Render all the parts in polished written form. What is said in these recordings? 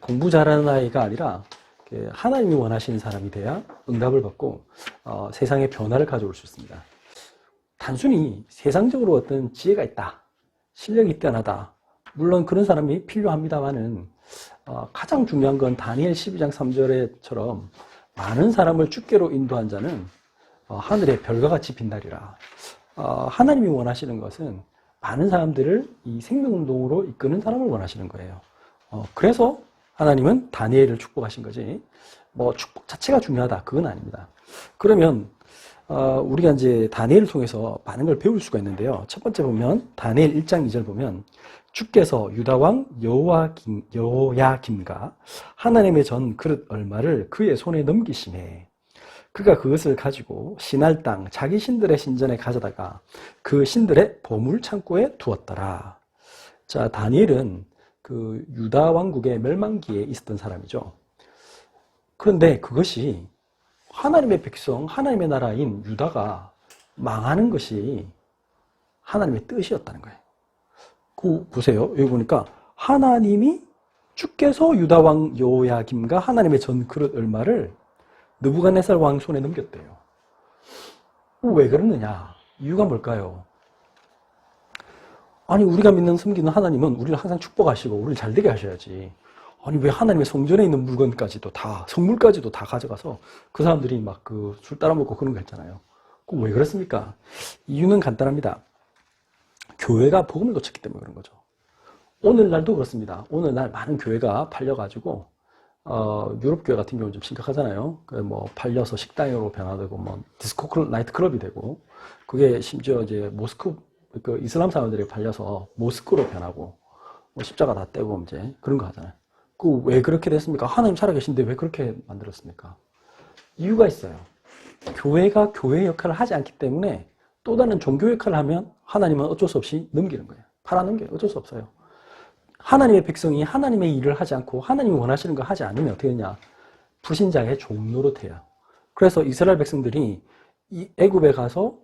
공부 잘하는 아이가 아니라 하나님이 원하시는 사람이 돼야 응답을 받고 세상에 변화를 가져올 수 있습니다. 단순히 세상적으로 어떤 지혜가 있다, 실력이 뛰어나다, 물론 그런 사람이 필요합니다만은 가장 중요한 건 다니엘 12장 3절에처럼 많은 사람을 주께로 인도한 자는 하늘의 별과 같이 빛나리라. 하나님이 원하시는 것은 많은 사람들을 이 생명운동으로 이끄는 사람을 원하시는 거예요. 그래서 하나님은 다니엘을 축복하신 거지, 뭐 축복 자체가 중요하다, 그건 아닙니다. 그러면 우리가 이제 다니엘을 통해서 많은 걸 배울 수가 있는데요. 첫 번째 보면 다니엘 1장 2절 보면 주께서 유다왕 여호야김과 하나님의 전 그릇 얼마를 그의 손에 넘기시매 그가 그것을 가지고 신할 땅 자기 신들의 신전에 가져다가 그 신들의 보물 창고에 두었더라. 자, 다니엘은 그 유다 왕국의 멸망기에 있었던 사람이죠. 그런데 그것이 하나님의 백성, 하나님의 나라인 유다가 망하는 것이 하나님의 뜻이었다는 거예요. 그 보세요. 여기 보니까 하나님이 주께서 유다 왕 여호야김과 하나님의 전 그릇 얼마를 느부갓네살 왕 손에 넘겼대요. 왜 그러느냐? 이유가 뭘까요? 아니, 우리가 믿는 섬기는 하나님은 우리를 항상 축복하시고 우리를 잘되게 하셔야지. 아니, 왜 하나님의 성전에 있는 물건까지도 다, 성물까지도 다 가져가서 그 사람들이 막 그 술 따라먹고 그런 거 했잖아요. 그럼 왜 그렇습니까? 이유는 간단합니다. 교회가 복음을 놓쳤기 때문에 그런 거죠. 오늘날도 그렇습니다. 오늘날 많은 교회가 팔려가지고 유럽 교회 같은 경우는 좀 심각하잖아요. 뭐 팔려서 식당으로 변화되고 뭐 디스코 클럽, 나이트 클럽이 되고, 그게 심지어 이제 모스크 그 이슬람 사람들이 팔려서 모스크로 변하고 뭐 십자가 다 떼고 이제 그런 거 하잖아요. 그 왜 그렇게 됐습니까? 하나님 살아계신데 왜 그렇게 만들었습니까? 이유가 있어요. 교회가 교회 역할을 하지 않기 때문에 또 다른 종교 역할을 하면 하나님은 어쩔 수 없이 넘기는 거예요. 팔아넘겨요. 어쩔 수 없어요. 하나님의 백성이 하나님의 일을 하지 않고 하나님이 원하시는 거 하지 않으면 어떻게 되냐? 불신자의 종 노릇해요. 그래서 이스라엘 백성들이 이 애굽에 가서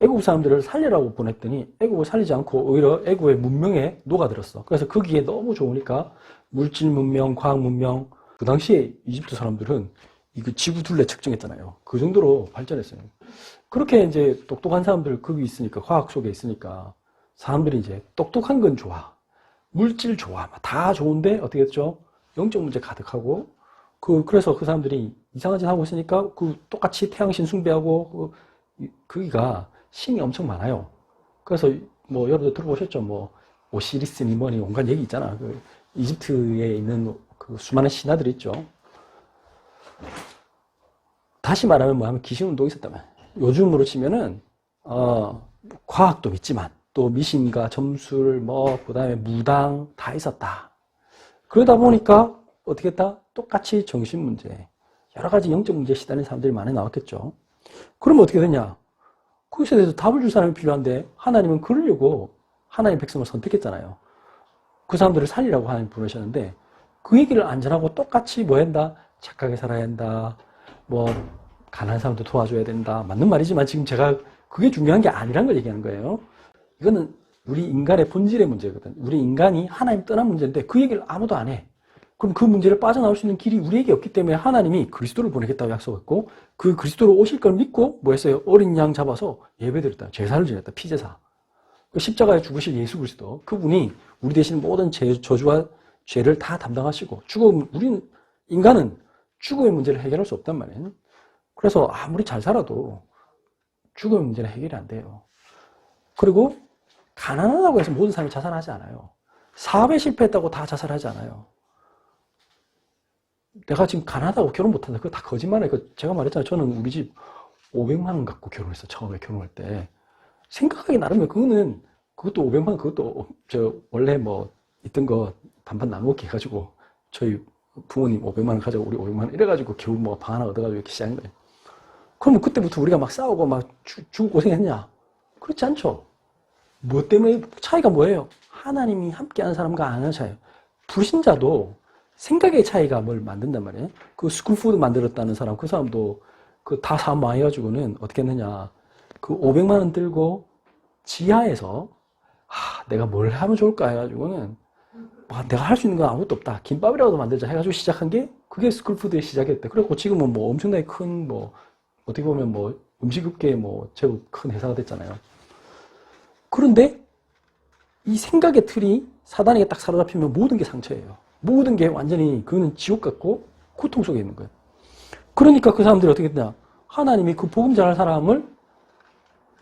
애굽 사람들을 살리라고 보냈더니 애굽을 살리지 않고 오히려 애굽의 문명에 녹아들었어. 그래서 거기에 너무 좋으니까 물질 문명, 과학 문명, 그 당시에 이집트 사람들은 이거 지구 둘레 측정했잖아요. 그 정도로 발전했어요. 그렇게 이제 똑똑한 사람들 거기 있으니까, 과학 속에 있으니까 사람들이 이제 똑똑한 건 좋아, 물질 좋아, 다 좋은데 어떻게 됐죠? 영적 문제 가득하고, 그래서 그 사람들이 이상한 짓 하고 있으니까 똑같이 태양신 숭배하고 거기가 신이 엄청 많아요. 그래서 뭐 여러분들 들어보셨죠? 뭐 오시리스니 뭐니 온갖 얘기 있잖아. 이집트에 있는 그 수많은 신화들이 있죠. 다시 말하면 뭐하면 귀신운동이 있었다면, 요즘으로 치면은 과학도 믿지만 또 미신과 점술 그다음에 무당 다 있었다. 그러다 보니까 어떻게 했다? 똑같이 정신 문제, 여러 가지 영적 문제에 시달린 사람들이 많이 나왔겠죠. 그러면 어떻게 되냐? 거기서 대해서 답을 줄 사람이 필요한데 하나님은 그러려고 하나님 백성을 선택했잖아요. 그 사람들을 살리라고 하나님 부르셨는데 그 얘기를 안 전하고 똑같이 뭐 한다? 착하게 살아야 한다. 뭐 가난한 사람도 도와줘야 된다. 맞는 말이지만 지금 제가 그게 중요한 게 아니란 걸 얘기하는 거예요. 이거는 우리 인간의 본질의 문제거든. 우리 인간이 하나님 떠난 문제인데 그 얘기를 아무도 안 해. 그럼 그 문제를 빠져나올 수 있는 길이 우리에게 없기 때문에 하나님이 그리스도를 보내겠다고 약속했고, 그 그리스도로 오실 걸 믿고 뭐 했어요? 어린 양 잡아서 예배드렸다. 제사를 지냈다. 피제사. 그 십자가에 죽으실 예수 그리스도, 그분이 우리 대신 모든 저주와 죄를 다 담당하시고, 우리는 인간은 죽음의 문제를 해결할 수 없단 말이에요. 그래서 아무리 잘 살아도 죽음의 문제는 해결이 안 돼요. 그리고 가난하다고 해서 모든 사람이 자살하지 않아요. 사업에 실패했다고 다 자살하지 않아요. 내가 지금 가난하다고 결혼 못한다, 그거 다 거짓말이에요. 제가 말했잖아요. 저는 우리 집 500만 원 갖고 결혼했어. 처음에 결혼할 때. 생각하기 나름이에요. 그것도 500만 원, 그것도 원래 뭐 있던 거 반반 나누기 해가지고 저희 부모님 500만 원 가지고 우리 500만 원 이래가지고 겨우 뭐 방 하나 얻어가지고 이렇게 시작한 거예요. 그러면 그때부터 우리가 막 싸우고 막 죽고 고생했냐? 그렇지 않죠. 뭐 때문에 차이가 뭐예요? 하나님이 함께하는 사람과 안 하는 차이예요. 불신자도 생각의 차이가 뭘 만든단 말이에요. 그 스쿨푸드 만들었다는 사람, 그 사람도 그 다 사업 망해가지고는 어떻게 했느냐. 그 500만 원 들고 지하에서 내가 뭘 하면 좋을까 해가지고는 내가 할 수 있는 건 아무것도 없다. 김밥이라도 만들자 해가지고 시작한 게 그게 스쿨푸드의 시작이었대. 그리고 지금은 뭐 엄청나게 큰 뭐 어떻게 보면 뭐 음식업계의 뭐 제법 큰 회사가 됐잖아요. 그런데 이 생각의 틀이 사단에게 딱 사로잡히면 모든 게 상처예요. 모든 게 완전히 그거는 지옥 같고 고통 속에 있는 거예요. 그러니까 그 사람들이 어떻게 했냐. 하나님이 그 복음 전할 사람을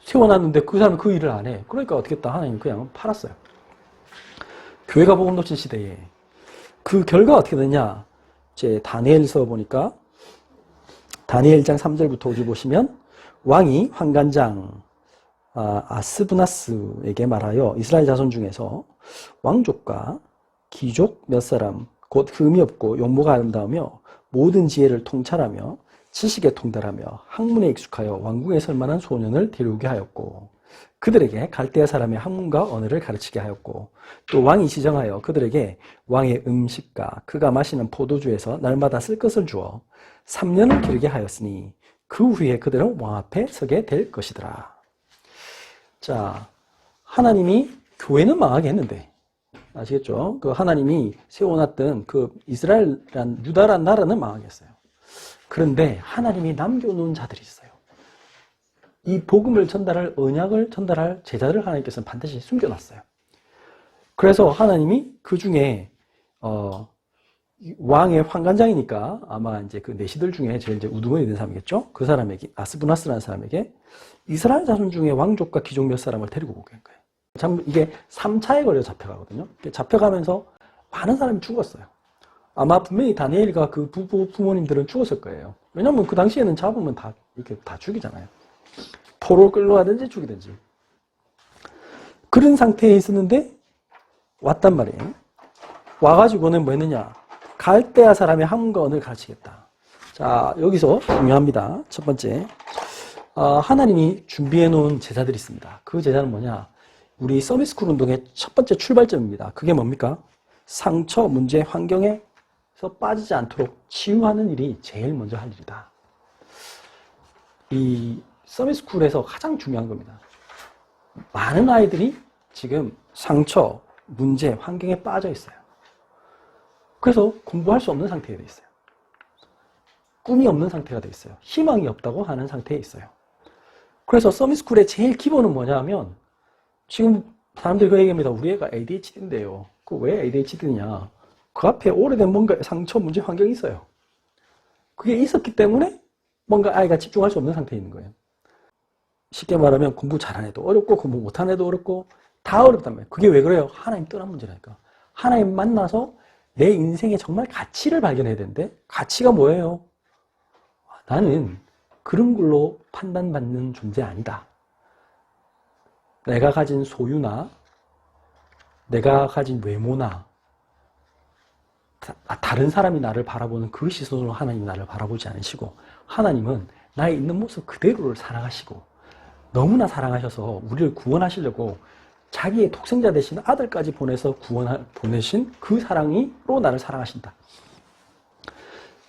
세워놨는데 그 사람은 그 일을 안 해. 그러니까 어떻게 했다. 하나님이 그냥 팔았어요. 교회가 복음 놓친 시대에. 그 결과가 어떻게 됐냐. 이제 다니엘서 보니까 다니엘 1장 3절부터 5절 보시면 왕이 환관장 아스브나스에게 말하여 이스라엘 자손 중에서 왕족과 귀족 몇 사람 곧 흠이 없고 용모가 아름다우며 모든 지혜를 통찰하며 지식에 통달하며 학문에 익숙하여 왕궁에 설 만한 소년을 데려오게 하였고 그들에게 갈대아 사람의 학문과 언어를 가르치게 하였고 또 왕이 지정하여 그들에게 왕의 음식과 그가 마시는 포도주에서 날마다 쓸 것을 주어 3년을 기르게 하였으니 그 후에 그들은 왕 앞에 서게 될 것이더라. 자, 하나님이 교회는 망하게 했는데 아시겠죠? 그 하나님이 세워놨던 그 이스라엘란 유다란 나라는 망하게 했어요. 그런데 하나님이 남겨놓은 자들이 있어요. 이 복음을 전달할 언약을 전달할 제자를 하나님께서는 반드시 숨겨놨어요. 그래서 하나님이 그 중에 왕의 환관장이니까 아마 이제 그 내시들 중에 제일 이제 우두머리 된 사람이겠죠. 그 사람에게 아스브나스라는 사람에게 이스라엘 자손 중에 왕족과 귀족 몇 사람을 데리고 오게 한 거예요. 참 이게 3차에 걸려 잡혀가거든요. 잡혀가면서 많은 사람이 죽었어요. 아마 분명히 다니엘과 그 부모님들은 죽었을 거예요. 왜냐면 그 당시에는 잡으면 다 이렇게 다 죽이잖아요. 포로 끌려가든지 죽이든지. 그런 상태에 있었는데 왔단 말이에요. 와가지고는 뭐 했느냐. 갈대아 사람의 학문과 언어를 가르치겠다. 자, 여기서 중요합니다. 첫 번째. 하나님이 준비해 놓은 제자들이 있습니다. 그 제자는 뭐냐. 우리 서비스쿨 운동의 첫 번째 출발점입니다. 그게 뭡니까? 상처, 문제, 환경에서 빠지지 않도록 치유하는 일이 제일 먼저 할 일이다. 이 서비스쿨에서 가장 중요한 겁니다. 많은 아이들이 지금 상처, 문제, 환경에 빠져 있어요. 그래서 공부할 수 없는 상태에 돼 있어요. 꿈이 없는 상태가 돼 있어요. 희망이 없다고 하는 상태에 있어요. 그래서 서비스쿨의 제일 기본은 뭐냐면 지금 사람들이 그 얘기합니다. 우리 애가 ADHD인데요. 그 왜 ADHD냐? 그 앞에 오래된 뭔가 상처, 문제, 환경이 있어요. 그게 있었기 때문에 뭔가 아이가 집중할 수 없는 상태에 있는 거예요. 쉽게 말하면 공부 잘하는 애도 어렵고 공부 못하는 애도 어렵고 다 어렵단 말이에요. 그게 왜 그래요? 하나님 떠난 문제라니까. 하나님 만나서 내 인생에 정말 가치를 발견해야 되는데 가치가 뭐예요? 나는 그런 걸로 판단받는 존재 아니다. 내가 가진 소유나 내가 가진 외모나 다른 사람이 나를 바라보는 그 시선으로 하나님이 나를 바라보지 않으시고 하나님은 나의 있는 모습 그대로를 사랑하시고 너무나 사랑하셔서 우리를 구원하시려고 자기의 독생자 되신 아들까지 보내서 보내신 그 사랑으로 나를 사랑하신다.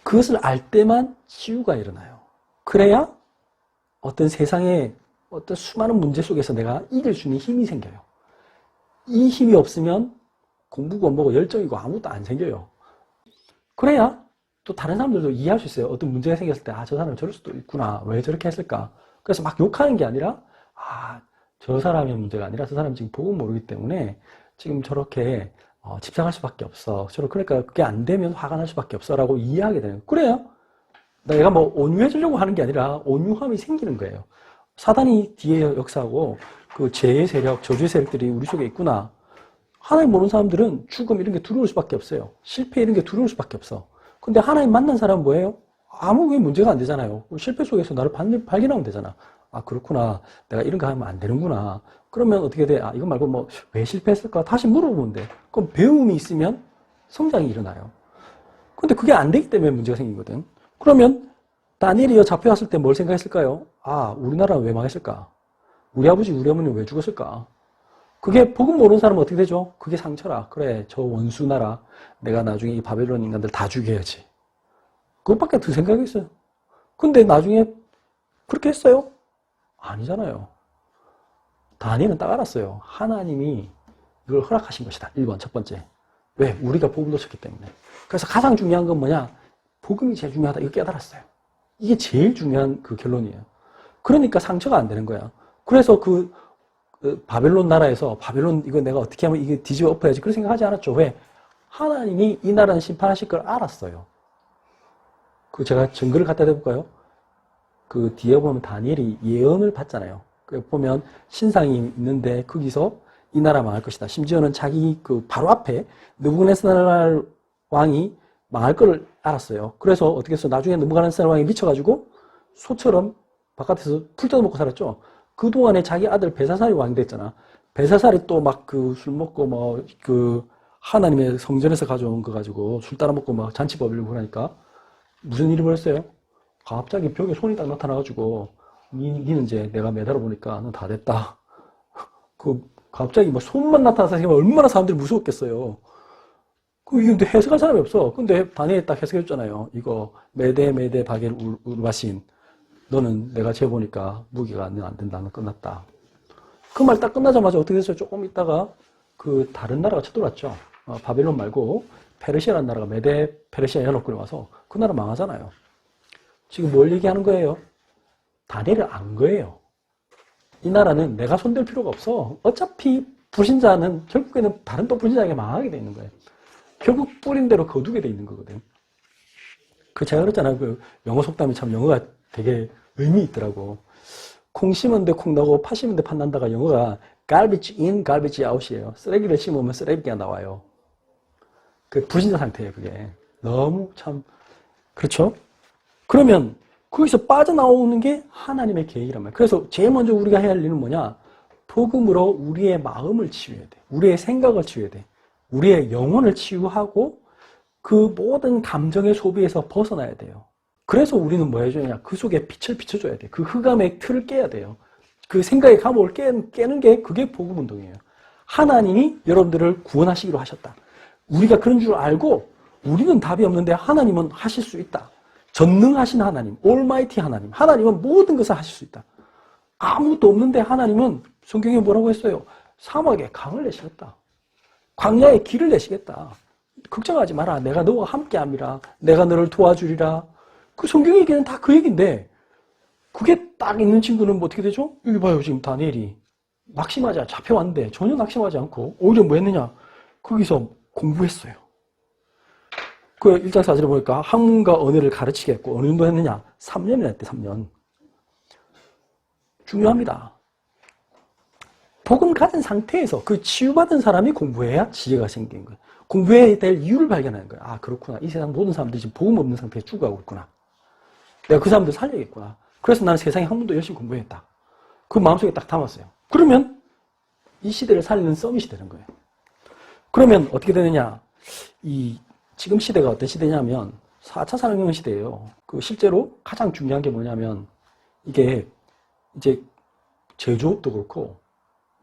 그것을 알 때만 치유가 일어나요. 그래야 어떤 세상의 어떤 수많은 문제 속에서 내가 이길 수 있는 힘이 생겨요. 이 힘이 없으면 공부고 뭐고 열정이고 아무것도 안 생겨요. 그래야 또 다른 사람들도 이해할 수 있어요. 어떤 문제가 생겼을 때, 저 사람은 저럴 수도 있구나. 왜 저렇게 했을까? 그래서 막 욕하는 게 아니라, 저 사람의 문제가 아니라 저 사람이 지금 복음 모르기 때문에 지금 저렇게 집착할 수밖에 없어. 그러니까 그게 안 되면 화가 날 수밖에 없어. 라고 이해하게 되는 거예요. 그래야 내가 뭐 온유해지려고 하는 게 아니라 온유함이 생기는 거예요. 사단이 뒤에 역사하고 그 죄의 세력, 저주의 세력들이 우리 속에 있구나. 하나님 모르는 사람들은 죽음 이런 게 두려울 수밖에 없어요. 실패 이런 게 두려울 수밖에 없어. 근데 하나님 만난 사람은 뭐예요? 아무 문제가 안 되잖아요. 실패 속에서 나를 발견하면 되잖아. 그렇구나. 내가 이런 거 하면 안 되는구나. 그러면 어떻게 돼? 이거 말고 뭐 왜 실패했을까? 다시 물어보면 돼. 그럼 배움이 있으면 성장이 일어나요. 근데 그게 안 되기 때문에 문제가 생기거든. 그러면 다니엘이 잡혀갔을 때 뭘 생각했을까요? 우리나라는 왜 망했을까? 우리 아버지, 우리 어머니는 왜 죽었을까? 그게 복음 모르는 사람은 어떻게 되죠? 그게 상처라. 그래, 저 원수 나라. 내가 나중에 이 바벨론 인간들 다 죽여야지. 그것밖에 더 생각이 있어요. 근데 나중에 그렇게 했어요? 아니잖아요. 다니엘은 딱 알았어요. 하나님이 이걸 허락하신 것이다. 1번, 첫 번째. 왜? 우리가 복음을 놓쳤기 때문에. 그래서 가장 중요한 건 뭐냐? 복음이 제일 중요하다. 이거 깨달았어요. 이게 제일 중요한 그 결론이에요. 그러니까 상처가 안 되는 거야. 그래서 그 바벨론 나라에서 바벨론 이거 내가 어떻게 하면 이게 뒤집어 엎어야지 그런 생각하지 않았죠. 왜? 하나님이 이 나라는 심판하실 걸 알았어요. 그 제가 증거를 갖다 대볼까요? 그 뒤에 보면 다니엘이 예언을 받잖아요. 그 보면 신상이 있는데 거기서 이 나라 망할 것이다. 심지어는 자기 그 바로 앞에 느부갓네살 왕이 망할 걸 알았어요. 그래서 어떻게 해서 나중에 느부갓네살 왕이 미쳐가지고 소처럼 바깥에서 풀 뜯어먹고 살았죠. 그동안에 자기 아들 벨사살이 왕이 됐잖아. 벨사살이 또 막 그 술 먹고 뭐 그 하나님의 성전에서 가져온 거 가지고 술 따라 먹고 막 잔치 벌이고 그러니까 무슨 일이 벌었어요? 갑자기 벽에 손이 딱 나타나가지고 니는 이제 내가 매달아 보니까 넌 다 됐다. 그 갑자기 뭐 손만 나타나서 얼마나 사람들이 무서웠겠어요. 이게 해석할 사람이 없어. 근데 다니엘이 딱 해석해줬잖아요. 이거 메데 바겔 우르바신 너는 내가 재보니까 무기가 안 된다. 너 끝났다. 그 말 딱 끝나자마자 어떻게 됐어요? 조금 있다가 그 다른 나라가 쳐들어왔죠. 바벨론 말고 페르시아라는 나라가 메데 페르시아 연합군이 와서 그 나라 망하잖아요. 지금 뭘 얘기하는 거예요? 다니엘을 안 거예요. 이 나라는 내가 손댈 필요가 없어. 어차피 불신자는 결국에는 다른 또 불신자에게 망하게 돼 있는 거예요. 결국 뿌린 대로 거두게 돼 있는 거거든. 그 제가 그랬잖아요. 그 영어 속담이 참 영어가 되게 의미 있더라고. 콩 심은 데 콩 나고 파 심은 데 팥 난다가 영어가 garbage in, garbage out이에요. 쓰레기를 심으면 쓰레기가 나와요. 그 불신자 상태예요, 그게. 너무 참 그렇죠? 그러면 거기서 빠져나오는 게 하나님의 계획이란 말이에요. 그래서 제일 먼저 우리가 해야 할 일은 뭐냐? 복음으로 우리의 마음을 치유해야 돼. 우리의 생각을 치유해야 돼. 우리의 영혼을 치유하고 그 모든 감정의 소비에서 벗어나야 돼요. 그래서 우리는 뭐 해줘야 되냐? 그 속에 빛을 비춰줘야 돼. 그 흑암의 틀을 깨야 돼요. 그 생각의 감옥을 깨는 게 그게 복음 운동이에요. 하나님이 여러분들을 구원하시기로 하셨다. 우리가 그런 줄 알고 우리는 답이 없는데 하나님은 하실 수 있다. 전능하신 하나님, 올마이티 하나님. 하나님은 모든 것을 하실 수 있다. 아무것도 없는데 하나님은 성경에 뭐라고 했어요? 사막에 강을 내시겠다. 광야에 길을 내시겠다. 걱정하지 마라. 내가 너와 함께함이라. 내가 너를 도와주리라. 그 성경 얘기는 다 그 얘기인데 그게 딱 있는 친구는 뭐 어떻게 되죠? 여기 봐요. 지금 다니엘이 낙심하지 잡혀왔는데 전혀 낙심하지 않고 오히려 뭐 했느냐? 거기서 공부했어요. 그 1장 4절에 보니까 학문과 언어를 가르치겠고 어느 정도 했느냐? 3년이나 했대. 3년. 중요합니다. 복음 가진 상태에서 그 치유받은 사람이 공부해야 지혜가 생기는 거예요. 공부해야 될 이유를 발견하는 거예요. 아, 그렇구나. 이 세상 모든 사람들이 지금 복음 없는 상태에 죽어가고 있구나. 내가 그 사람들 살려야겠구나. 그래서 나는 세상에 학문도 열심히 공부했다. 그 마음속에 딱 담았어요. 그러면 이 시대를 살리는 서밋이 되는 거예요. 그러면 어떻게 되느냐? 지금 시대가 어떤 시대냐면 4차 산업혁명 시대예요. 그 실제로 가장 중요한 게 뭐냐면 이게 이제 제조업도 그렇고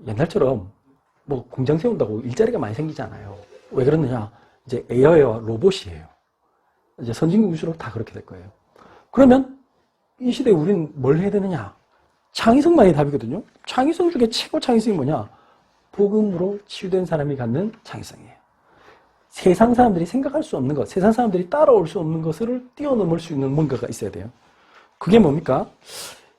옛날처럼 뭐 공장 세운다고 일자리가 많이 생기잖아요. 왜 그러느냐? 이제 AI와 로봇이에요. 이제 선진국 위주로 다 그렇게 될 거예요. 그러면 이 시대에 우리는 뭘 해야 되느냐? 창의성만이 답이거든요. 창의성 중에 최고 창의성이 뭐냐? 복음으로 치유된 사람이 갖는 창의성이에요. 세상 사람들이 생각할 수 없는 것, 세상 사람들이 따라올 수 없는 것을 뛰어넘을 수 있는 뭔가가 있어야 돼요. 그게 뭡니까?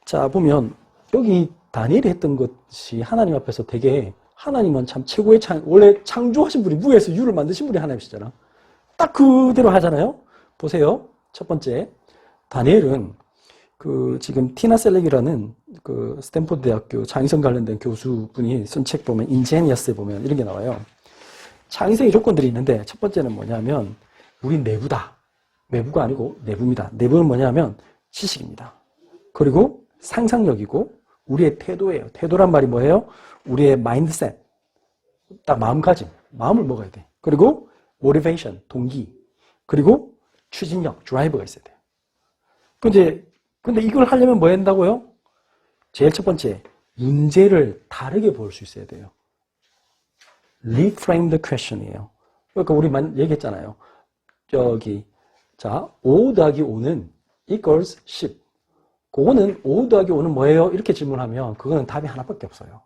자, 보면 여기 다니엘이 했던 것이 하나님 앞에서 되게 하나님은 참 최고의 원래 창조하신 분이 무에서 유를 만드신 분이 하나님이시잖아. 딱 그대로 하잖아요. 보세요. 첫 번째, 다니엘은 지금 티나 셀렉이라는 그 스탠포드 대학교 창의성 관련된 교수분이 쓴 책 보면 인제니어스에 보면 이런 게 나와요. 창의성의 조건들이 있는데 첫 번째는 뭐냐면 우리 내부다. 외부가 아니고 내부입니다. 내부는 뭐냐면 지식입니다. 그리고 상상력이고 우리의 태도예요. 태도란 말이 뭐예요? 우리의 마인드셋. 딱 마음가짐. 마음을 먹어야 돼. 그리고 모티베이션, 동기. 그리고 추진력, 드라이버가 있어야 돼요. 근데 이걸 하려면 뭐 한다고요? 제일 첫 번째, 문제를 다르게 볼 수 있어야 돼요. reframe the question이에요. 그러니까 우리 얘기했잖아요. 자, 5 더하기 5는 equals 10. 그거는 5 더하기 5는 뭐예요? 이렇게 질문하면 그거는 답이 하나밖에 없어요.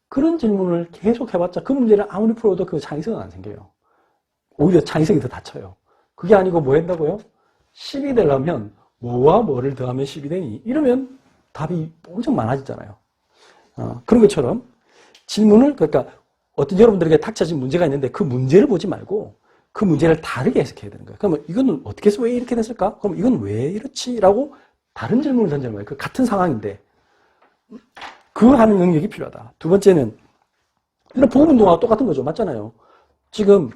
그런 질문을 계속 해봤자 그 문제를 아무리 풀어도 그 창의성은 안 생겨요. 오히려 창의성이 더 닫혀요. 그게 아니고 뭐 한다고요? 10이 되려면 뭐와 뭐를 더하면 10이 되니? 이러면 답이 엄청 많아지잖아요. 그런 것처럼 질문을, 그러니까 어떤 여러분들에게 닥쳐진 문제가 있는데 그 문제를 보지 말고 그 문제를 다르게 해석해야 되는 거예요. 그러면 이거는 어떻게 해서 왜 이렇게 됐을까? 그럼 이건 왜 이렇지? 라고 다른 질문을 던지는 거예요. 그 같은 상황인데. 그 하는 능력이 필요하다. 두 번째는, 이런 복음운동하고 똑같은 거죠. 맞잖아요. 지금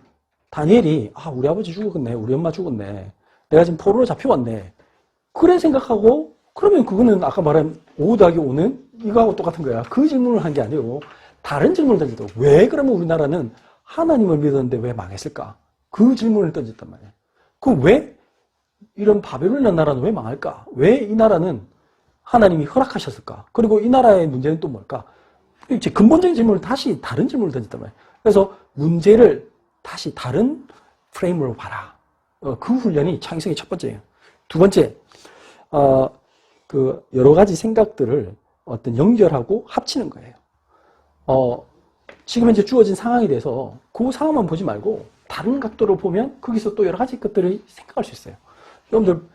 다니엘이, 우리 아버지 죽었네. 우리 엄마 죽었네. 내가 지금 포로로 잡혀왔네. 그래 생각하고, 그러면 그거는 아까 말한 5 더하기 5는 이거하고 똑같은 거야. 그 질문을 한 게 아니고 다른 질문을 던지더라고. 왜 그러면 우리나라는 하나님을 믿었는데 왜 망했을까? 그 질문을 던졌단 말이에요. 그럼 왜 이런 바벨론이라는 나라는 왜 망할까? 왜 이 나라는 하나님이 허락하셨을까? 그리고 이 나라의 문제는 또 뭘까? 이제 근본적인 질문을 다시 다른 질문을 던졌단 말이에요. 그래서 문제를 다시 다른 프레임으로 봐라. 그 훈련이 창의성의 첫 번째예요. 두 번째, 그 여러 가지 생각들을 어떤 연결하고 합치는 거예요. 지금 현재 주어진 상황에 대해서 그 상황만 보지 말고 다른 각도로 보면 거기서 또 여러 가지 것들을 생각할 수 있어요. 여러분들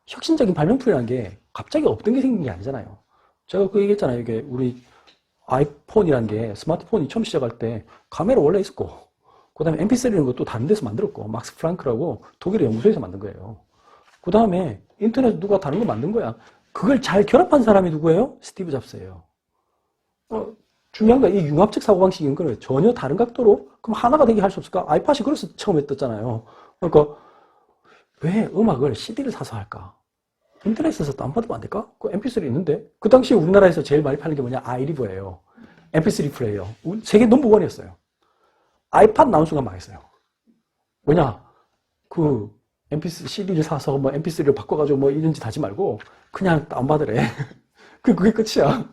혁신적인 발명품이라는 게 갑자기 없던 게 생긴 게 아니잖아요. 제가 그 얘기했잖아요. 이게 우리 아이폰이라는 게 스마트폰이 처음 시작할 때 카메라 원래 있었고 그 다음에 MP3라는 것도 다른 데서 만들었고 막스 프랑크라고 독일의 연구소에서 만든 거예요. 그 다음에 인터넷 누가 다른 거 만든 거야. 그걸 잘 결합한 사람이 누구예요? 스티브 잡스예요. 중요한 건 이 융합적 사고방식인 거예요. 전혀 다른 각도로 그럼 하나가 되게 할 수 없을까? 아이팟이 그래서 처음에 떴잖아요. 그러니까 왜 음악을 CD를 사서 할까? 인터넷에서 다운받으면 안 될까? 그 MP3 있는데 그 당시에 우리나라에서 제일 많이 팔린 게 뭐냐? 아이리버예요. MP3 플레이어. 세계 넘버원이었어요. 아이팟 나온 순간 망했어요. 왜냐? 그 MP3 CD를 사서 뭐 MP3를 바꿔가지고 뭐 이런 짓 하지 말고 그냥 다운받으래. 그게 끝이야.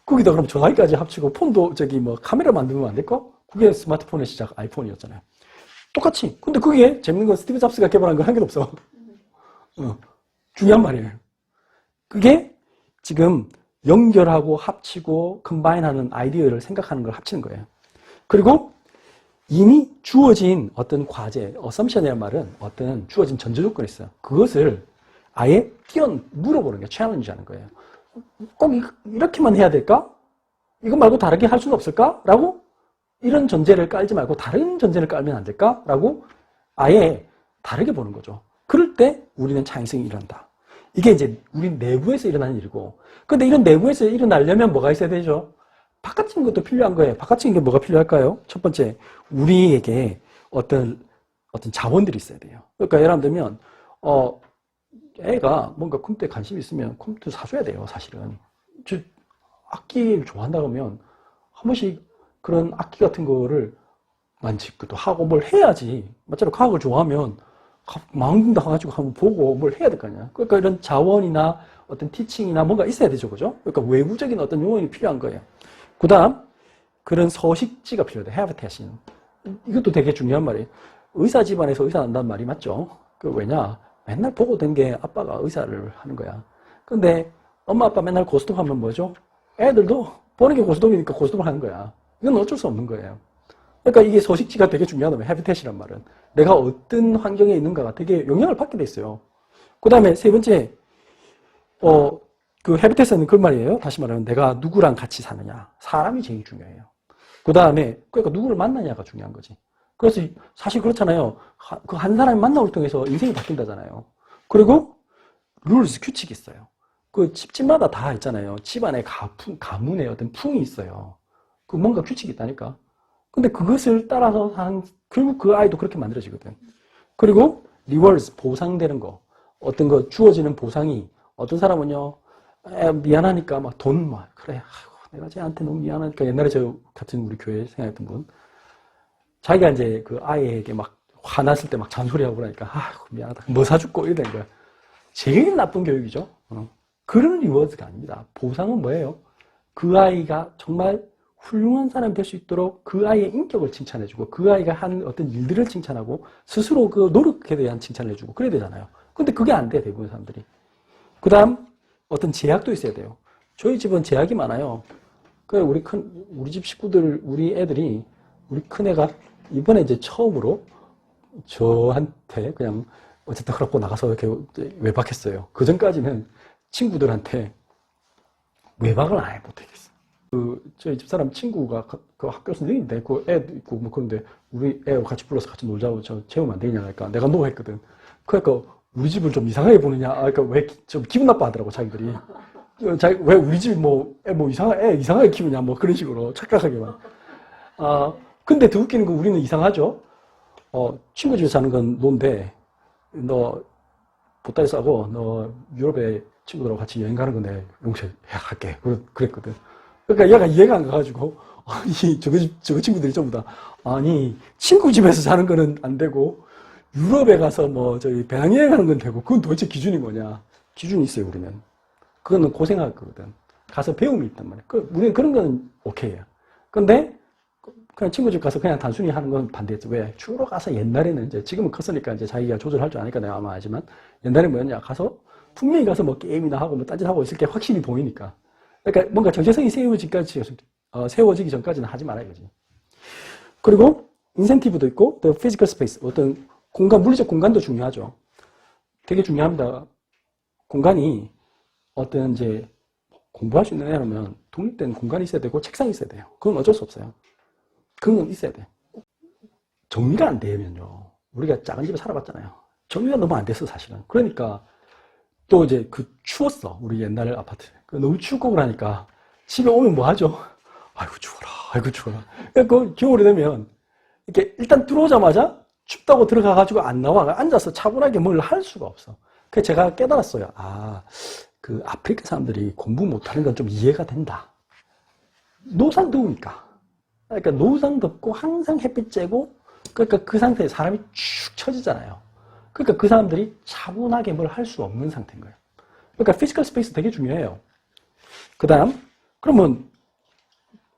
거기다 그럼 전화기까지 합치고 폰도 뭐 카메라 만들면 안 될까? 그게 스마트폰의 시작 아이폰이었잖아요. 똑같이. 근데 그게 재밌는 건 스티브 잡스가 개발한 건 한 개도 없어. 중요한 말이에요. 그게 지금 연결하고 합치고 컴바인하는 아이디어를 생각하는 걸 합치는 거예요. 그리고 이미 주어진 어떤 과제, 어썸션이라는 말은 어떤 주어진 전제 조건이 있어요. 그것을 아예 물어보는 게 챌린지 하는 거예요. 꼭 이렇게만 해야 될까? 이거 말고 다르게 할 수는 없을까? 라고 이런 전제를 깔지 말고 다른 전제를 깔면 안 될까? 라고 아예 다르게 보는 거죠. 그럴 때 우리는 창의성이 일어난다. 이게 이제 우리 내부에서 일어나는 일이고, 근데 이런 내부에서 일어나려면 뭐가 있어야 되죠? 바깥적인 것도 필요한 거예요. 바깥적인 게 뭐가 필요할까요? 첫 번째, 우리에게 어떤 자원들이 있어야 돼요. 그러니까 예를 들면, 애가 뭔가 컴퓨터에 관심이 있으면 컴퓨터 사줘야 돼요, 사실은. 악기를 좋아한다 그러면 한 번씩 그런 악기 같은 거를 만지기도 하고 뭘 해야지. 마찬가지로 과학을 좋아하면 망둥다 가지고 한번 보고 뭘 해야 될 거 아니야. 그러니까 이런 자원이나 어떤 티칭이나 뭔가 있어야 되죠, 그죠? 그러니까 외부적인 어떤 요인이 필요한 거예요. 그 다음, 그런 서식지가 필요해. habitation. 이것도 되게 중요한 말이에요. 의사 집안에서 의사 난다는 말이 맞죠? 왜냐? 맨날 보고 된 게 아빠가 의사를 하는 거야. 근데 엄마 아빠 맨날 고스톱 하면 뭐죠? 애들도 보는 게 고스톱이니까 고스톱을 하는 거야. 이건 어쩔 수 없는 거예요. 그러니까 이게 서식지가 되게 중요하다면 habitat이란 말은 내가 어떤 환경에 있는가가 되게 영향을 받게 돼 있어요. 그 다음에 세 번째, 그 habitat은 그 말이에요. 다시 말하면 내가 누구랑 같이 사느냐. 사람이 제일 중요해요. 그 다음에 그러니까 누구를 만나냐가 중요한 거지. 그래서 사실 그렇잖아요. 그 한 사람이 만남을 통해서 인생이 바뀐다잖아요. 그리고 rules, 규칙이 있어요. 그 집집마다 다 있잖아요. 집안의 가문의 어떤 풍이 있어요. 그 뭔가 규칙이 있다니까. 근데 그것을 따라서 결국 그 아이도 그렇게 만들어지거든. 그리고 rewards, 보상되는 거. 어떤 거 주어지는 보상이 어떤 사람은요, 미안하니까 막 돈 그래. 아이고, 내가 쟤한테 너무 미안하니까 옛날에 저 같은 우리 교회 생활했던 분. 자기가 이제 그 아이에게 막 화났을 때 막 잔소리하고 그러니까 아이고 미안하다. 뭐 사줄거 이래 된 거야. 제일 나쁜 교육이죠. 그런 리워드가 아닙니다. 보상은 뭐예요? 그 아이가 정말 훌륭한 사람이 될 수 있도록 그 아이의 인격을 칭찬해주고 그 아이가 한 어떤 일들을 칭찬하고 스스로 그 노력에 대한 칭찬을 해주고 그래야 되잖아요. 근데 그게 안 돼, 대부분 사람들이. 그 다음 어떤 제약도 있어야 돼요. 저희 집은 제약이 많아요. 그래 우리 집 식구들, 우리 애들이 우리 큰애가 이번에 이제 처음으로 저한테 그냥 어쨌든 그렇고 나가서 이렇게 외박했어요. 그 전까지는 친구들한테 외박을 아예 못하겠어요. 저희 집사람 친구가 그 학교 선생님인데 그 애도 있고 뭐 그런데 우리 애 같이 불러서 같이 놀자고 저 재우면 안 되냐 하니까 내가 노 했거든. 그러니까 우리 집을 좀 이상하게 보느냐. 그러니까 왜 좀 기분 나빠하더라고 자기들이. 왜 우리 집 애 이상하게 키우냐 뭐 그런 식으로 착각하게만. 근데 더 웃기는 건 우리는 이상하죠. 친구 집에 사는 건 논데 너 보따리 싸고 너 유럽에 친구들하고 같이 여행 가는 거 내 용서할게. 그랬거든. 그러니까 얘가 이해가 안 가가지고 아니 저거 친구들이 전부 다 아니 친구 집에서 사는 거는 안 되고 유럽에 가서 뭐 저기 배낭여행 하는 건 되고 그건 도대체 기준이 뭐냐. 기준이 있어요 우리는. 그거는 고생할 거거든. 가서 배움이 있단 말이야. 우리는 그런 건 오케이야. 근데 그냥 친구 집 가서 그냥 단순히 하는 건 반대했죠. 왜? 주로 가서 옛날에는 이제 지금은 컸으니까 이제 자기가 조절할 줄 아니까 내가 아마 알지만 옛날에 뭐였냐. 가서 분명히 가서 뭐 게임이나 하고 뭐 딴짓하고 있을 게 확실히 보이니까. 그러니까 뭔가 정체성이 세워지기 전까지는 하지 말아야지. 그리고 인센티브도 있고 또 피지컬 스페이스 어떤 공간, 물리적 공간도 중요하죠. 되게 중요합니다. 공간이 어떤 이제 공부할 수 있는 애라면 독립된 공간이 있어야 되고 책상이 있어야 돼요. 그건 어쩔 수 없어요. 그건 있어야 돼. 정리가 안 되면요. 우리가 작은 집에 살아봤잖아요. 정리가 너무 안 됐어, 사실은. 그러니까 또 이제 추웠어. 우리 옛날 아파트. 너무 춥고 그러니까 집에 오면 뭐 하죠? 아이고, 추워라. 아이고, 추워라. 그 겨울이 되면 이렇게 일단 들어오자마자 춥다고 들어가가지고 안 나와. 앉아서 차분하게 뭘 할 수가 없어. 그래서 제가 깨달았어요. 그 아프리카 사람들이 공부 못하는 건 좀 이해가 된다. 노상 더우니까. 그러니까 노상 덥고 항상 햇빛 쬐고 그러니까 그 상태에 사람이 축 처지잖아요. 그러니까 그 사람들이 차분하게 뭘 할 수 없는 상태인 거예요. 그러니까 피지컬 스페이스 되게 중요해요. 그 다음 그러면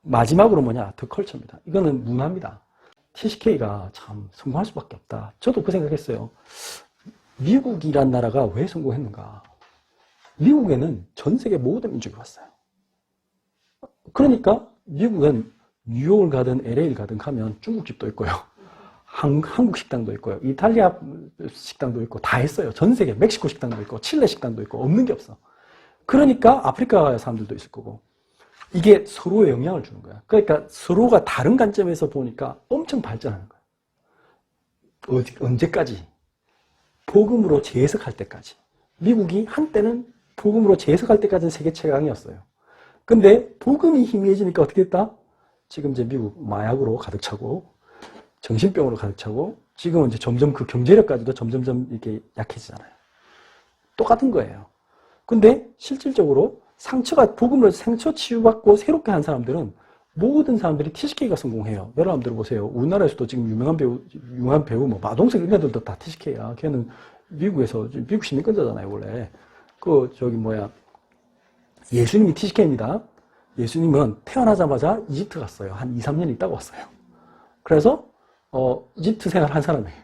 마지막으로 뭐냐? 더 컬처입니다. 이거는 문화입니다. TCK가 참 성공할 수밖에 없다. 저도 그 생각했어요. 미국이란 나라가 왜 성공했는가? 미국에는 전 세계 모든 민족이 왔어요. 그러니까 미국은 뉴욕을 가든 LA를 가든 가면 중국집도 있고요. 한국 식당도 있고요. 이탈리아 식당도 있고 다 했어요. 전 세계 멕시코 식당도 있고 칠레 식당도 있고 없는 게 없어. 그러니까 아프리카 사람들도 있을 거고 이게 서로에 영향을 주는 거야. 그러니까 서로가 다른 관점에서 보니까 엄청 발전하는 거야. 언제까지? 복음으로 재해석할 때까지. 미국이 한때는 복음으로 재해석할 때까지는 세계 최강이었어요. 근데 복음이 희미해지니까 어떻게 됐다? 지금 이제 미국 마약으로 가득 차고 정신병으로 가득 차고 지금은 이제 점점 그 경제력까지도 점점점 이렇게 약해지잖아요. 똑같은 거예요. 근데 실질적으로 복음으로 상처 치유받고 새롭게 한 사람들은 모든 사람들이 TCK가 성공해요. 여러분 들어보세요. 우리나라에서도 지금 유명한 배우 뭐 마동석 이런 애들도 다 TCK야. 걔는 미국에서 미국 시민권자잖아요, 원래. 예수님이 TCK입니다. 예수님은 태어나자마자 이집트 갔어요. 한 2, 3년 있다가 왔어요. 그래서 이집트 생활한 사람이에요.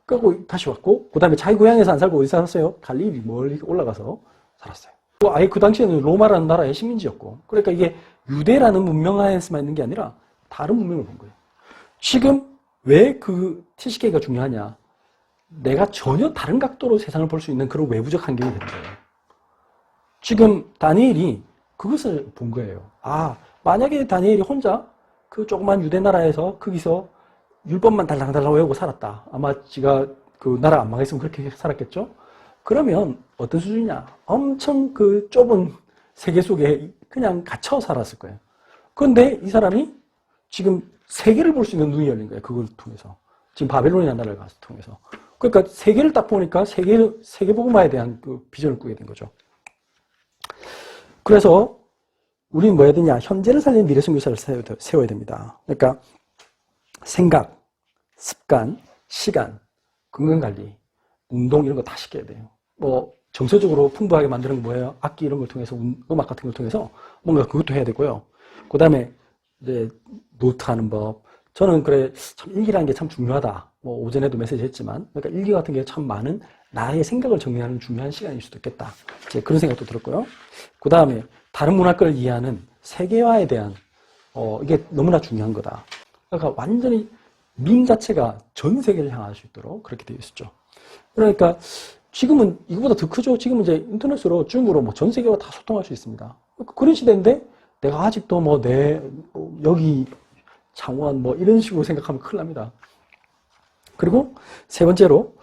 그리고 다시 왔고 그 다음에 자기 고향에서 안 살고 어디 살았어요? 갈릴리 멀리 올라가서 살았어요. 아예 그 당시에는 로마라는 나라의 식민지였고 그러니까 이게 유대라는 문명 하에서만 있는 게 아니라 다른 문명을 본 거예요. 지금 왜 그 TCK가 중요하냐? 내가 전혀 다른 각도로 세상을 볼 수 있는 그런 외부적 환경이 되는 거예요. 지금 다니엘이 그것을 본 거예요. 만약에 다니엘이 혼자 그 조그만 유대 나라에서 거기서 율법만 달랑달랑 외우고 살았다. 아마 지가 그 나라 안 망했으면 그렇게 살았겠죠? 그러면 어떤 수준이냐? 엄청 그 좁은 세계 속에 그냥 갇혀 살았을 거예요. 그런데 이 사람이 지금 세계를 볼 수 있는 눈이 열린 거예요. 그걸 통해서. 지금 바벨론이라는 나라를 통해서. 그러니까 세계를 딱 보니까 세계복음화에 대한 그 비전을 꾸게 된 거죠. 그래서 우리는 뭐 해야 되냐? 현재를 살리는 미래 선교사를 세워야 됩니다. 그러니까 생각, 습관, 시간, 건강관리, 운동 이런 거 다 시켜야 돼요. 뭐 정서적으로 풍부하게 만드는 거 뭐예요? 악기 이런 걸 통해서 음악 같은 걸 통해서 뭔가 그것도 해야 되고요. 그 다음에 이제 노트하는 법. 저는 그래 참 일기라는 게 참 중요하다. 뭐 오전에도 메시지 했지만 그러니까 일기 같은 게 참 많은 나의 생각을 정리하는 중요한 시간일 수도 있겠다. 이제 그런 생각도 들었고요. 그 다음에 다른 문화권을 이해하는 세계화에 대한 이게 너무나 중요한 거다. 그러니까 완전히 밈 자체가 전 세계를 향할 수 있도록 그렇게 되어 있었죠. 그러니까 지금은 이거보다 더 크죠. 지금은 이제 인터넷으로 줌으로 뭐 전 세계와 다 소통할 수 있습니다. 그런 시대인데 내가 아직도 여기 창원 이런 식으로 생각하면 큰일 납니다. 그리고 세 번째로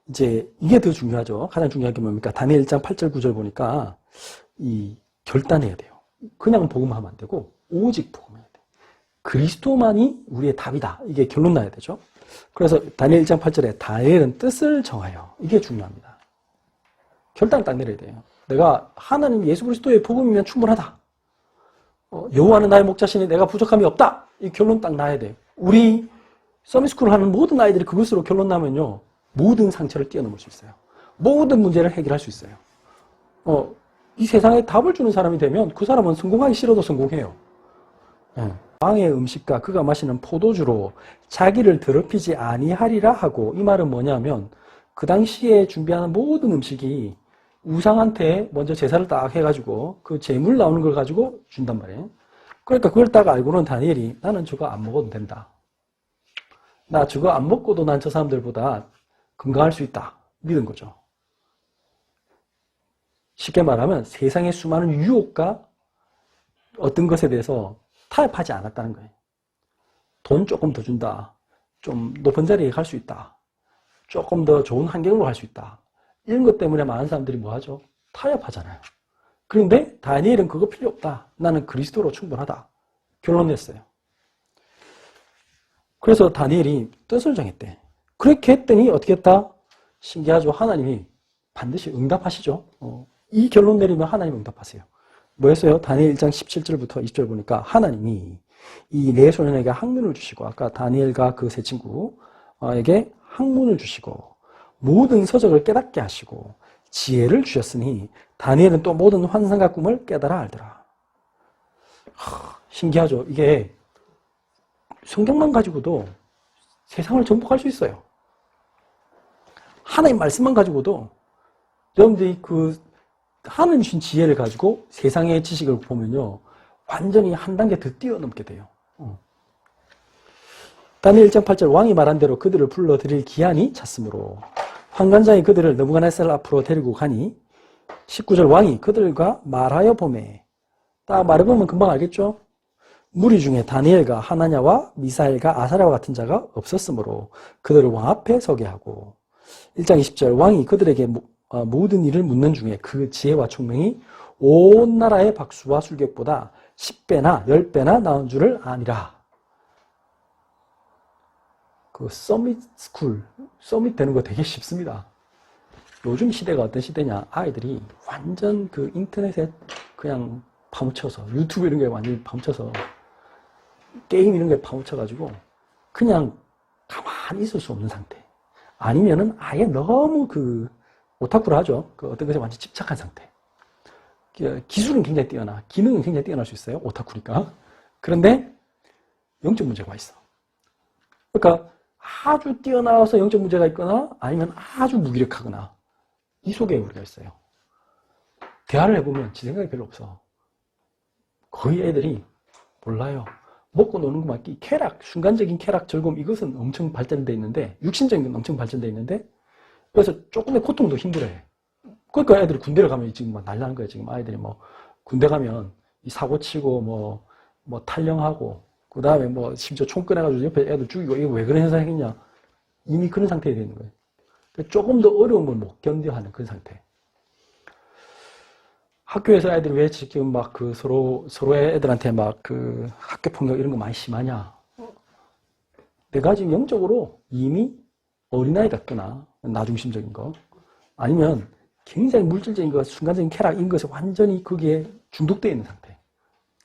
이제 이게 더 중요하죠. 가장 중요한 게 뭡니까? 다니엘 1장 8절 9절 보니까 이 결단해야 돼요. 그냥 복음하면 안 되고 오직 복음해야 돼. 그리스도만이 우리의 답이다. 이게 결론 나야 되죠. 그래서 다니엘 1장 8절에 다니엘은 뜻을 정하여. 이게 중요합니다. 결단을 딱 내려야 돼요. 내가 하나님 예수 그리스도의 복음이면 충분하다. 여호와는 나의 목자시니 내가 부족함이 없다. 이 결론 딱 나야 돼요. 우리 서밋스쿨 하는 모든 아이들이 그것으로 결론 나면요. 모든 상처를 뛰어넘을 수 있어요. 모든 문제를 해결할 수 있어요. 이 세상에 답을 주는 사람이 되면 그 사람은 성공하기 싫어도 성공해요. 왕의 음식과 그가 마시는 포도주로 자기를 더럽히지 아니하리라 하고, 이 말은 뭐냐면 그 당시에 준비하는 모든 음식이 우상한테 먼저 제사를 딱 해가지고 그 제물 나오는 걸 가지고 준단 말이에요. 그러니까 그걸 딱 알고는 다니엘이 나는 저거 안 먹어도 된다. 나 저거 안 먹고도 난 저 사람들보다 건강할 수 있다. 믿은 거죠. 쉽게 말하면 세상의 수많은 유혹과 어떤 것에 대해서 타협하지 않았다는 거예요. 돈 조금 더 준다. 좀 높은 자리에 갈 수 있다. 조금 더 좋은 환경으로 갈 수 있다. 이런 것 때문에 많은 사람들이 뭐 하죠? 타협하잖아요. 그런데 다니엘은 그거 필요 없다. 나는 그리스도로 충분하다. 결론 냈어요. 그래서 다니엘이 뜻을 정했대. 그렇게 했더니 어떻게 했다? 신기하죠. 하나님이 반드시 응답하시죠. 이 결론 내리면 하나님 응답하세요. 뭐였어요? 다니엘 1장 17절부터 20절 보니까 하나님이 이 네 소년에게 학문을 주시고, 아까 다니엘과 그 세 친구에게 학문을 주시고 모든 서적을 깨닫게 하시고 지혜를 주셨으니 다니엘은 또 모든 환상과 꿈을 깨달아 알더라. 신기하죠. 이게 성경만 가지고도 세상을 정복할 수 있어요. 하나님 말씀만 가지고도 여러분들이 하나님 주신 지혜를 가지고 세상의 지식을 보면요, 완전히 한 단계 더 뛰어넘게 돼요. 다니엘 1장 8절 왕이 말한 대로 그들을 불러들일 기한이 찼으므로 환관장이 그들을 느부갓네살 앞으로 데리고 가니 19절 왕이 그들과 말하여 보매. 딱 말해보면 금방 알겠죠? 무리 중에 다니엘과 하나냐와 미사엘과 아사랴와 같은 자가 없었으므로 그들을 왕 앞에 서게 하고, 1장 20절 왕이 그들에게 모든 일을 묻는 중에 그 지혜와 총명이 온 나라의 박수와 술객보다 10배나 10배나 나은 줄을 아니라. 그 서밋 되는 거 되게 쉽습니다. 요즘 시대가 어떤 시대냐? 아이들이 완전 그 인터넷에 그냥 파묻혀서, 유튜브 이런 게 완전히 파묻혀서, 게임 이런 게 파묻혀가지고 그냥 가만히 있을 수 없는 상태. 아니면은 아예 너무 오타쿠를 하죠. 어떤 것에 완전 집착한 상태. 기술은 굉장히 뛰어나, 기능은 굉장히 뛰어날 수 있어요. 오타쿠니까. 그런데 영적 문제가 있어. 그러니까 아주 뛰어나서 영적 문제가 있거나 아니면 아주 무기력하거나, 이 속에 우리가 있어요. 대화를 해보면 지 생각이 별로 없어. 거의 애들이 몰라요. 먹고 노는 것만, 쾌락, 순간적인 쾌락, 즐거움, 이것은 엄청 발전되어 있는데, 육신적인 건 엄청 발전되어 있는데, 그래서 조금의 고통도 힘들어해. 그러니까 애들이 군대를 가면 지금 막 난리 나는 거예요. 지금 아이들이 군대 가면 사고 치고 탈영하고, 그 다음에 심지어 총 꺼내가지고 옆에 애들 죽이고, 이거 왜 그런 현상이 생기냐? 이미 그런 상태에 되는 거예요. 그러니까 조금 더 어려움을 못 견뎌하는 그런 상태. 학교에서 애들이 왜 지금 서로의 애들한테 학교 폭력 이런 거 많이 심하냐? 내가 지금 영적으로 이미 어린아이 같거나, 나중심적인 거, 아니면 굉장히 물질적인 거, 순간적인 쾌락, 이런 것에 완전히 거기에 중독되어 있는 상태.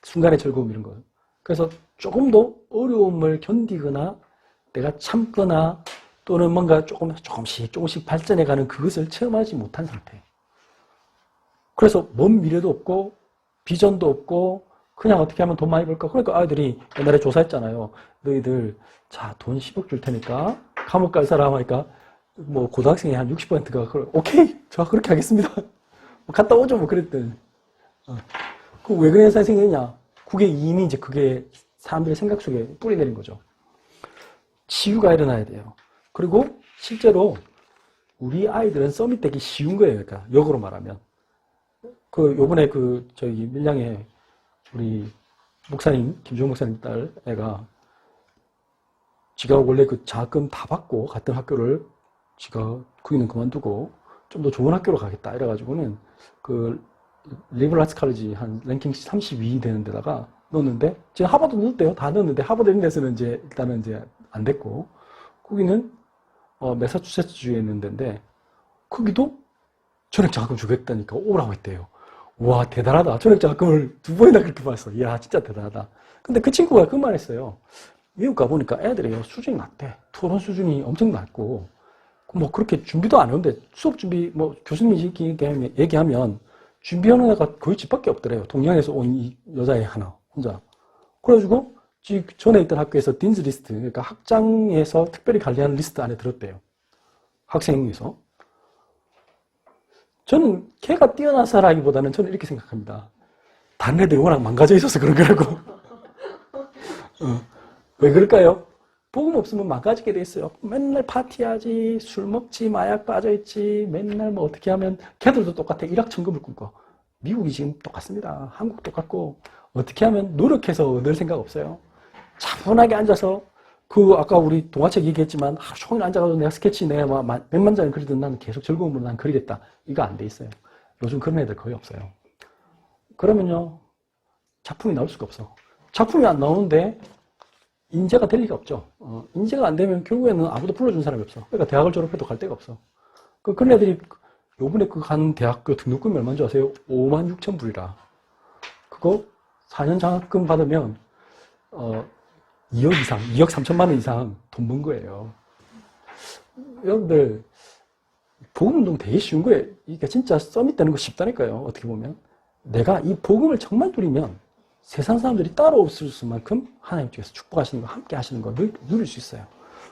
순간의 즐거움 이런 거. 그래서 조금 더 어려움을 견디거나, 내가 참거나, 또는 뭔가 조금씩 발전해가는 그것을 체험하지 못한 상태. 그래서 먼 미래도 없고 비전도 없고 그냥 어떻게 하면 돈 많이 벌까? 그러니까 아이들이 옛날에 조사했잖아요. 너희들 돈 10억 줄 테니까 감옥 갈 사람 하니까 고등학생이 한 60%가 오케이, 저 그렇게 하겠습니다. 갔다 오죠, 그랬더니. 왜 그런 현상이 생기냐? 그게 이미 이제 그게 사람들의 생각 속에 뿌리 내린 거죠. 치유가 일어나야 돼요. 그리고 실제로 우리 아이들은 서밋 되기 쉬운 거예요. 그러니까 역으로 말하면 요번에 저희 밀양에 우리 목사님 김종 목사님 딸 애가 지가 원래 그 장학금 다 받고 갔던 학교를 지가 거기는 그만두고 좀 더 좋은 학교로 가겠다 이래가지고는 그 리버럴 아츠 칼리지 한 랭킹 32 되는 데다가 넣었는데 지금 하버드 넣었대요. 다 넣었는데 하버드 이런 데서는 이제 일단은 이제 안 됐고 거기는 매사추세츠주에 있는 데인데 거기도 전액 장학금 주겠다니까 오라고 했대요. 와 대단하다. 전액 장학금을 2번이나 그렇게 받았어. 이야 진짜 대단하다. 근데 그 친구가 그 말 했어요. 미국 가보니까 애들이 수준이 낮대. 토론 수준이 엄청 낮고 뭐 그렇게 준비도 안 해오는데 수업 준비 뭐 교수님이 얘기하면 준비하는 애가 거의 집밖에 없더래요. 동양에서 온 이 여자애 하나 혼자. 그래가지고 전에 있던 학교에서 딘즈 리스트 그러니까 학장에서 특별히 관리하는 리스트 안에 들었대요. 학생에서. 저는 걔가 뛰어나서라기보다는 저는 이렇게 생각합니다. 다른 애들이 워낙 망가져 있어서 그런 거라고. 왜 그럴까요? 복음 없으면 망가지게 돼 있어요. 맨날 파티하지, 술 먹지, 마약 빠져있지, 맨날 뭐 어떻게 하면 걔들도 똑같아. 일확천금을 꿈꿔. 미국이 지금 똑같습니다. 한국 똑같고 어떻게 하면 노력해서 얻을 생각 없어요. 차분하게 앉아서 아까 우리 동화책 얘기했지만 하루 종일 앉아가지고 내가 스케치 내가 몇만 장을 그리든 나는 계속 즐거움으로 난 그리겠다. 이거 안 돼 있어요. 요즘 그런 애들 거의 없어요. 그러면요 작품이 나올 수가 없어. 작품이 안 나오는데 인재가 될 리가 없죠. 인재가 안 되면 결국에는 아무도 불러준 사람이 없어. 그러니까 대학을 졸업해도 갈 데가 없어. 그런 애들이 요번에 간 대학교 등록금이 얼마인 줄 아세요? 56,000불이라. 그거 4년 장학금 받으면 2억 이상, 2억 3천만 원 이상 돈 번 거예요. 여러분들 복음운동 되게 쉬운 거예요. 이게 진짜 서밋 되는 거 쉽다니까요. 어떻게 보면 내가 이 복음을 정말 누리면 세상 사람들이 따로 없을 수만큼 하나님께서 축복하시는 거, 함께 하시는 거 누릴 수 있어요.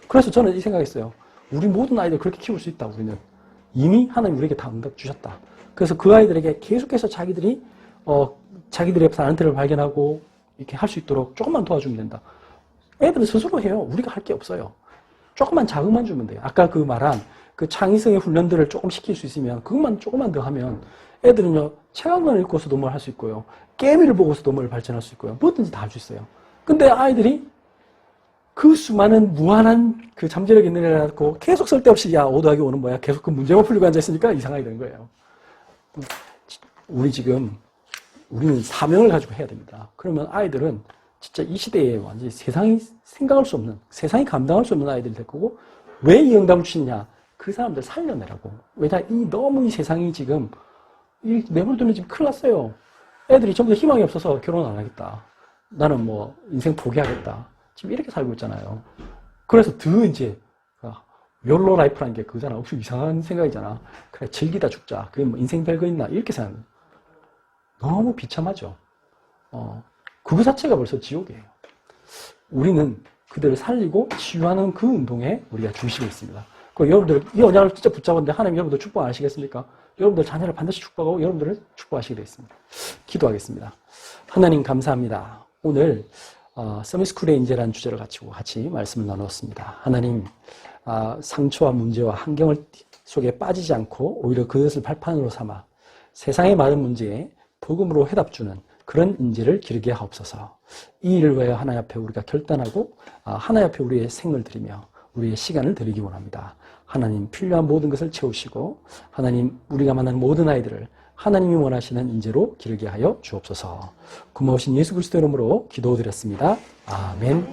그래서 저는 이 생각했어요. 우리 모든 아이들 그렇게 키울 수 있다. 우리는 이미 하나님 우리에게 다 응답 주셨다. 그래서 그 아이들에게 계속해서 자기들의 타len트를 발견하고 이렇게 할 수 있도록 조금만 도와주면 된다. 애들은 스스로 해요. 우리가 할 게 없어요. 조금만 자극만 주면 돼요. 아까 그 말한 그 창의성의 훈련들을 조금 시킬 수 있으면 그것만 조금만 더 하면 애들은요 책 한 권 읽고서도 뭘 할 수 있고요. 게임을 보고서도 뭘 발전할 수 있고요. 뭐든지 다 할 수 있어요. 근데 아이들이 그 수많은 무한한 그 잠재력이 늘어나고 계속 쓸데없이 야 5 더하기 5는 뭐야 계속 그 문제만 풀리고 앉아있으니까 이상하게 되는 거예요. 우리는 사명을 가지고 해야 됩니다. 그러면 아이들은 진짜 이 시대에 완전히 세상이 생각할 수 없는, 세상이 감당할 수 없는 아이들이 될 거고, 왜 이 응답을 주느냐? 그 사람들 살려내라고. 왜냐, 너무 이 세상이 지금, 이 내버려두면 지금 큰일 났어요. 애들이 전부 다 희망이 없어서 결혼 안 하겠다. 나는 뭐, 인생 포기하겠다. 지금 이렇게 살고 있잖아요. 그래서 이제, 욜로 라이프라는 게 그거잖아. 혹시 이상한 생각이잖아. 그래, 즐기다 죽자. 그게 뭐 인생 별거 있나? 이렇게 생각해요. 너무 비참하죠. 그거 자체가 벌써 지옥이에요. 우리는 그들을 살리고 치유하는 그 운동에 우리가 중심에 있습니다. 여러분들 이 언약을 진짜 붙잡았는데 하나님 여러분들 축복 안 하시겠습니까? 여러분들 자녀를 반드시 축복하고 여러분들을 축복하시게 되어 있습니다. 기도하겠습니다. 하나님 감사합니다. 오늘 서밋스쿨의 인재라는 주제를 가지고 같이 말씀을 나누었습니다. 하나님 상처와 문제와 환경을 속에 빠지지 않고 오히려 그것을 발판으로 삼아 세상의 많은 문제에 복음으로 해답주는 그런 인재를 기르게 하옵소서. 이 일을 위하여 하나님 앞에 우리가 결단하고 하나님 앞에 우리의 생을 드리며 우리의 시간을 드리기 원합니다. 하나님 필요한 모든 것을 채우시고 하나님 우리가 만난 모든 아이들을 하나님이 원하시는 인재로 기르게 하여 주옵소서. 고마우신 예수 그리스도 이름으로 기도드렸습니다. 아멘.